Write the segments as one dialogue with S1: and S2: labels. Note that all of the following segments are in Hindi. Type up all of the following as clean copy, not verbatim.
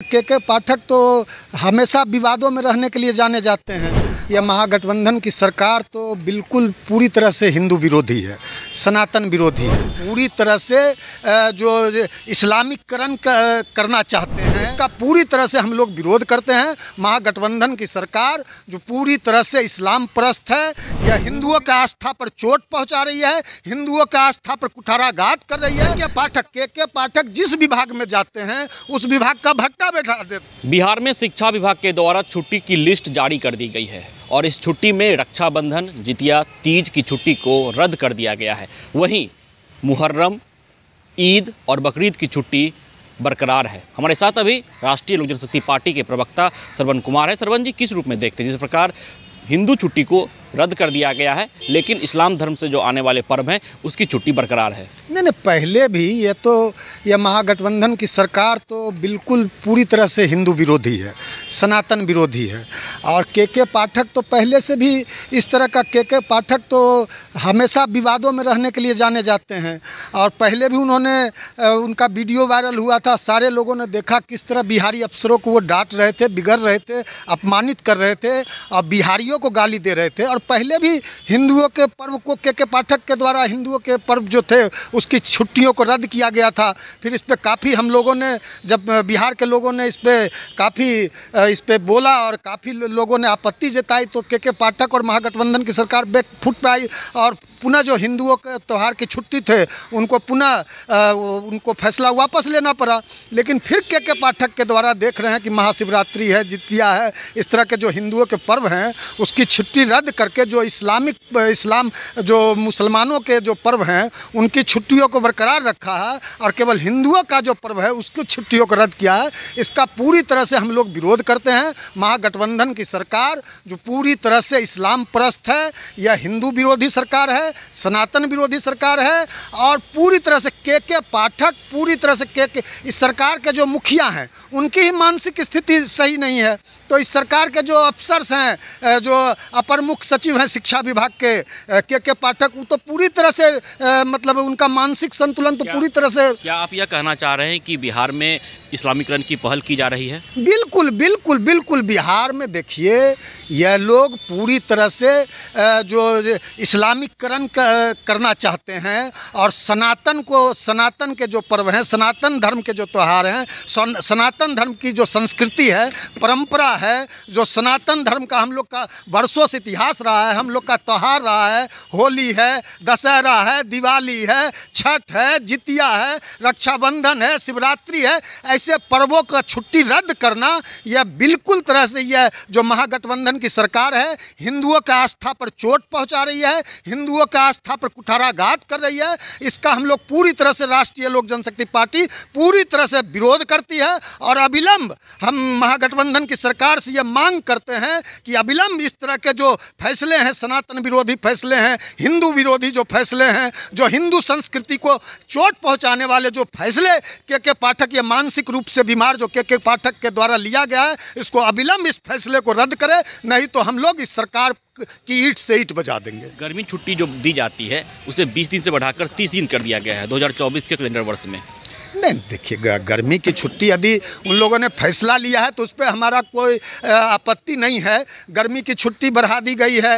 S1: के पाठक तो हमेशा विवादों में रहने के लिए जाने जाते हैं। यह महागठबंधन की सरकार तो बिल्कुल पूरी तरह से हिंदू विरोधी है, सनातन विरोधी है, पूरी तरह से जो इस्लामीकरण करना चाहते हैं, इसका पूरी तरह से हम लोग विरोध करते हैं। महागठबंधन की सरकार जो पूरी तरह से इस्लाम परस्त है, यह हिंदुओं की आस्था पर चोट पहुंचा रही है, हिंदुओं की आस्था पर कुठाराघात कर रही है। के पाठक जिस विभाग में जाते हैं उस विभाग का भट्टा बैठा देते।
S2: बिहार में शिक्षा विभाग के द्वारा छुट्टी की लिस्ट जारी कर दी गई है और इस छुट्टी में रक्षाबंधन, जितिया, तीज की छुट्टी को रद्द कर दिया गया है। वहीं मुहर्रम, ईद और बकरीद की छुट्टी बरकरार है। हमारे साथ अभी राष्ट्रीय लोक जनशक्ति पार्टी के प्रवक्ता श्रवण कुमार है। श्रवण जी, किस रूप में देखते हैं जिस प्रकार हिंदू छुट्टी को रद्द कर दिया गया है लेकिन इस्लाम धर्म से जो आने वाले पर्व हैं उसकी छुट्टी बरकरार है? नहीं,
S1: पहले भी यह महागठबंधन की सरकार तो बिल्कुल पूरी तरह से हिंदू विरोधी है, सनातन विरोधी है। और के पाठक तो पहले से भी इस तरह का के पाठक तो हमेशा विवादों में रहने के लिए जाने जाते हैं। और पहले भी उनका वीडियो वायरल हुआ था, सारे लोगों ने देखा किस तरह बिहारी अफसरों को वो डांट रहे थे, बिगड़ रहे थे, अपमानित कर रहे थे और बिहारियों को गाली दे रहे थे। और पहले भी हिंदुओं के पर्व को के पाठक के द्वारा हिंदुओं के पर्व जो थे उसकी छुट्टियों को रद्द किया गया था। फिर इस पर काफ़ी हम लोगों ने, जब बिहार के लोगों ने इस पर काफ़ी इस पर बोला और काफ़ी लोगों ने आपत्ति जताई तो के पाठक और महागठबंधन की सरकार फुट पे आई और पुनः जो हिंदुओं के त्यौहार की छुट्टी थे उनको पुनः उनको फैसला वापस लेना पड़ा। लेकिन फिर के पाठक के द्वारा देख रहे हैं कि महाशिवरात्रि है, जितिया है, इस तरह के जो हिंदुओं के पर्व हैं उसकी छुट्टी रद्द करके जो इस्लाम जो मुसलमानों के जो पर्व हैं उनकी छुट्टियों को बरकरार रखा है और केवल हिंदुओं का जो पर्व है उसकी छुट्टियों को रद्द किया है। इसका पूरी तरह से हम लोग विरोध करते हैं। महागठबंधन की सरकार जो पूरी तरह से इस्लाम परस्त है, यह हिंदू विरोधी सरकार है, सनातन विरोधी सरकार है। और पूरी तरह से के पाठक पूरी तरह से इस सरकार के जो मुखिया हैं उनकी ही मानसिक स्थिति सही नहीं है। तो इस सरकार के जो अफसर्स हैं, जो अपर मुख्य सचिव हैं शिक्षा विभाग के पाठक, वो तो पूरी तरह से मतलब उनका मानसिक संतुलन तो पूरी तरह से।
S2: क्या आप यह कहना चाह रहे हैं कि बिहार में इस्लामीकरण की पहल की जा रही है?
S1: बिल्कुल बिल्कुल बिल्कुल। बिहार में देखिए यह लोग पूरी तरह से जो इस्लामीकरण करना चाहते हैं और सनातन के जो पर्व हैं, सनातन धर्म के जो त्यौहार हैं, सनातन धर्म की जो संस्कृति है, परंपरा है, जो सनातन धर्म का हम लोग का वर्षों से इतिहास रहा है, हम लोग का त्यौहार रहा है, होली है, दशहरा है, दिवाली है, छठ है, जितिया है, रक्षाबंधन है, शिवरात्रि है, ऐसे पर्वों का छुट्टी रद्द करना यह बिल्कुल तरह से यह जो महागठबंधन की सरकार है हिंदुओं की आस्था पर चोट पहुंचा रही है, हिंदुओं की आस्था पर कुठाराघात कर रही है। इसका हम लोग पूरी तरह से राष्ट्रीय लोक जनशक्ति पार्टी पूरी तरह से विरोध करती है और अविलंब हम महागठबंधन की सरकार से यह मांग करते हैं कि अविलंब इस तरह के जो फैसले हैं, सनातन विरोधी फैसले हैं, हिंदू विरोधी जो फैसले हैं, जो हिंदू संस्कृति को चोट पहुंचाने वाले जो फैसले के पाठक ये मानसिक रूप से बीमार जो के पाठक के द्वारा लिया गया है, इसको अविलंब इस फैसले को रद्द करें, नहीं तो हम लोग इस सरकार की ईंट से ईंट बजा देंगे।
S2: गर्मी छुट्टी जो दी जाती है उसे 20 दिन से बढ़ाकर 30 दिन कर दिया गया है 2024 के कैलेंडर वर्ष में।
S1: नहीं, देखिए गर्मी की छुट्टी यदि उन लोगों ने फैसला लिया है तो उस पर हमारा कोई आपत्ति नहीं है। गर्मी की छुट्टी बढ़ा दी गई है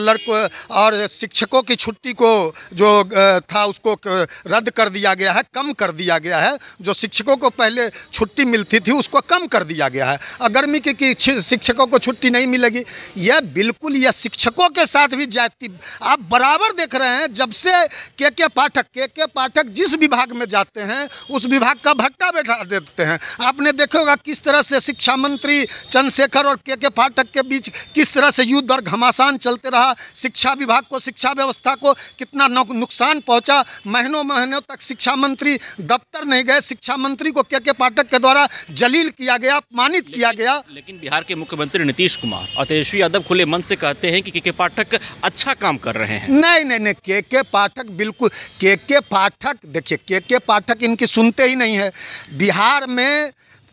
S1: लड़कों और शिक्षकों की छुट्टी को जो था उसको रद्द कर दिया गया है, कम कर दिया गया है। जो शिक्षकों को पहले छुट्टी मिलती थी उसको कम कर दिया गया है। और गर्मी की शिक्षकों को छुट्टी नहीं मिलेगी, यह बिल्कुल यह शिक्षकों के साथ भी जाती आप बराबर देख रहे हैं। जब से के पाठक जिस विभाग में जाते हैं उस विभाग का भट्टा बैठा देते हैं। आपने देखा होगा किस तरह से शिक्षा मंत्री चंद्रशेखर और के पाठक के बीच किस तरह से युद्ध और घमासान चलते रहा। शिक्षा विभाग को, शिक्षा व्यवस्था को कितना नुकसान पहुंचा। महीनों तक शिक्षा मंत्री दफ्तर नहीं गए, शिक्षा मंत्री को के पाठक के द्वारा जलील किया गया, अपमानित किया गया।
S2: लेकिन बिहार के मुख्यमंत्री नीतीश कुमार और तेजस्वी यादव खुले मन से कहते हैं कि के पाठक अच्छा काम कर रहे हैं।
S1: नहीं, के पाठक बिल्कुल के पाठक, देखिए के पाठक इनकी सुनते ही नहीं है। बिहार में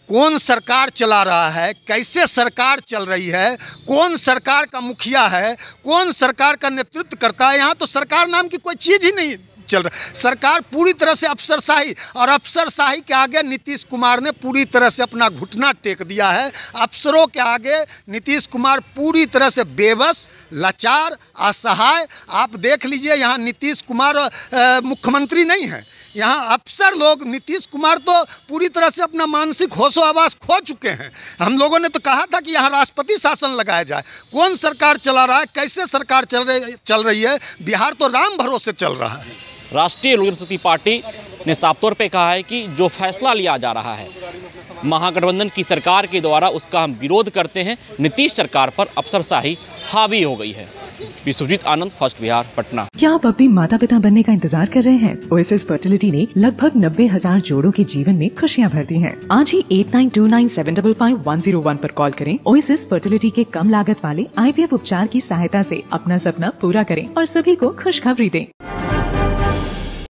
S1: कौन सरकार चला रहा है, कैसे सरकार चल रही है, कौन सरकार का मुखिया है, कौन सरकार का नेतृत्व करता है, यहाँ तो सरकार नाम की कोई चीज़ ही नहीं चल रहा है। सरकार पूरी तरह से अफसरशाही, और अफसरशाही के आगे नीतीश कुमार ने पूरी तरह से अपना घुटना टेक दिया है। अफसरों के आगे नीतीश कुमार पूरी तरह से बेबस, लाचार, असहाय। आप देख लीजिए, यहाँ नीतीश कुमार मुख्यमंत्री नहीं है, यहाँ अफसर लोग। नीतीश कुमार तो पूरी तरह से अपना मानसिक होशो आवास खो चुके हैं। हम लोगों ने तो कहा था कि यहाँ राष्ट्रपति शासन लगाया जाए। कौन सरकार चला रहा है, कैसे सरकार चल रही है? बिहार तो राम भरोसे चल रहा है।
S2: राष्ट्रीय लोक जनशक्ति पार्टी ने साफ तौर पे कहा है कि जो फैसला लिया जा रहा है महागठबंधन की सरकार के द्वारा, उसका हम विरोध करते हैं। नीतीश सरकार पर अफसरशाही हावी हो गई है। विश्वजीत आनंद, फर्स्ट बिहार, पटना।
S3: क्या आप अपने माता पिता बनने का इंतजार कर रहे हैं? ओएसिस फर्टिलिटी ने लगभग 90,000 जोड़ों के जीवन में खुशियां भर दी हैं। आज ही 8929755101 पर कॉल करें। ओएसिस फर्टिलिटी के कम लागत वाले IVF उपचार की सहायता से अपना सपना पूरा करें और सभी को खुशखबरी दें।